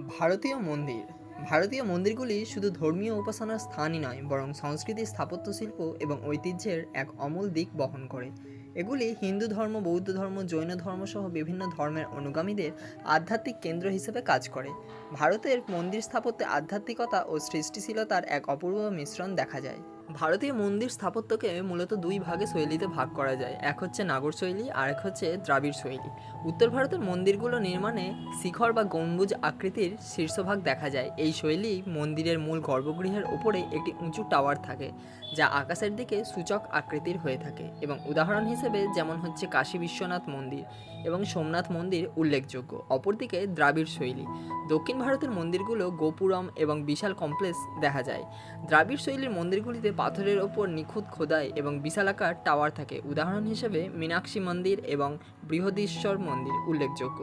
ভারতীয় মন্দির ভারতীয় মন্দিরগুলি শুধু ধর্মীয় উপাসনার স্থানই নয়, বরং সংস্কৃতি, স্থাপত্য শিল্প এবং ঐতিহ্যের এক অমূল দিক বহন করে। এগুলি হিন্দু ধর্ম, বৌদ্ধ ধর্ম, জৈন ধর্ম সহ বিভিন্ন ধর্মের অনুগামীদের আধ্যাত্মিক কেন্দ্র হিসেবে কাজ করে। ভারতের মন্দির স্থাপত্যে আধ্যাত্মিকতা ও সৃষ্টিশীলতার এক অপূর্ব মিশ্রণ দেখা যায়। ভারতীয় মন্দির স্থাপত্যকে মূলত দুই ভাগে শৈলীতে ভাগ করা যায়, এক হচ্ছে নাগর শৈলী আর এক হচ্ছে দ্রাবিড় শৈলী। উত্তর ভারতের মন্দিরগুলো নির্মাণে শিখর বা গম্বুজ আকৃতির শীর্ষভাগ দেখা যায়। এই শৈলী মন্দিরের মূল গর্ভগৃহের ওপরে একটি উঁচু টাওয়ার থাকে, যা আকাশের দিকে সূচক আকৃতির হয়ে থাকে, এবং উদাহরণ হিসেবে যেমন হচ্ছে কাশী বিশ্বনাথ মন্দির এবং সোমনাথ মন্দির উল্লেখযোগ্য। অপরদিকে দ্রাবিড় শৈলী, দক্ষিণ ভারতের মন্দিরগুলো গোপুরম এবং বিশাল কমপ্লেক্স দেখা যায়। দ্রাবিড় শৈলীর মন্দিরগুলিতে পাথরের ওপর নিখুঁত খোদাই এবং বিশালাকার টাওয়ার থাকে, উদাহরণ হিসেবে মীনাক্ষী মন্দির এবং বৃহদীশ্বর মন্দির উল্লেখযোগ্য।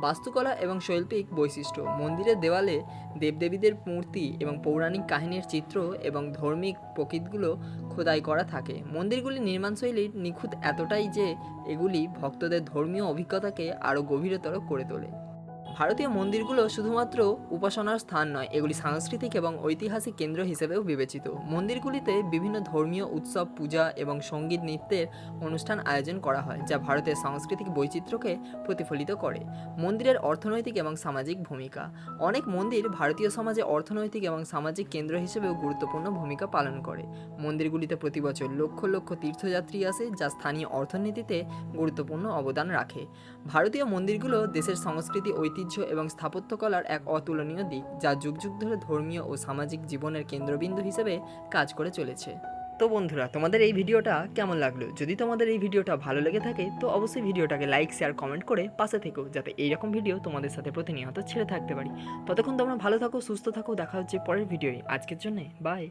বাস্তুকলা এবং শৈল্পিক বৈশিষ্ট্য, মন্দিরের দেওয়ালে দেবদেবীদের মূর্তি এবং পৌরাণিক কাহিনীর চিত্র এবং ধর্মিক প্রকৃতগুলো খোদাই করা থাকে। মন্দিরগুলির নির্মাণশৈলীর নিখুঁত এতটাই যে এগুলি ভক্তদের ধর্মীয় অভিজ্ঞতাকে আরও গভীরতর করে তোলে। ভারতীয় মন্দিরগুলো শুধুমাত্র উপাসনার স্থান নয়, এগুলি সাংস্কৃতিক এবং ঐতিহাসিক কেন্দ্র হিসেবেও বিবেচিত। মন্দিরগুলিতে বিভিন্ন ধর্মীয় উৎসব, পূজা এবং সঙ্গীত নৃত্যের অনুষ্ঠান আয়োজন করা হয়, যা ভারতের সাংস্কৃতিক বৈচিত্র্যকে প্রতিফলিত করে। মন্দিরের অর্থনৈতিক এবং সামাজিক ভূমিকা, অনেক মন্দির ভারতীয় সমাজে অর্থনৈতিক এবং সামাজিক কেন্দ্র হিসেবেও গুরুত্বপূর্ণ ভূমিকা পালন করে। মন্দিরগুলিতে প্রতি বছর লক্ষ লক্ষ তীর্থযাত্রী আসে, যা স্থানীয় অর্থনীতিতে গুরুত্বপূর্ণ অবদান রাখে। ভারতীয় মন্দিরগুলো দেশের সংস্কৃতি, ঐতিহ্য এবং স্থাপত্যকলার এক অতুলনীয় দিক, যা যুগ যুগ ধরে ধর্মীয় ও সামাজিক জীবনের কেন্দ্রবিন্দু হিসেবে কাজ করে চলেছে। তো বন্ধুরা, তোমাদের এই ভিডিওটা কেমন লাগলো? যদি তোমাদের এই ভিডিওটা ভালো লেগে থাকে তো অবশ্যই ভিডিওটাকে লাইক, শেয়ার, কমেন্ট করে পাশে থেকো, যাতে এইরকম ভিডিও তোমাদের সাথে প্রতিনিয়ত ছেড়ে থাকতে পারি। ততক্ষণ তোমরা ভালো থাকো, সুস্থ থাকো, দেখা হচ্ছে পরের ভিডিওয়। আজকের জন্যে বাই।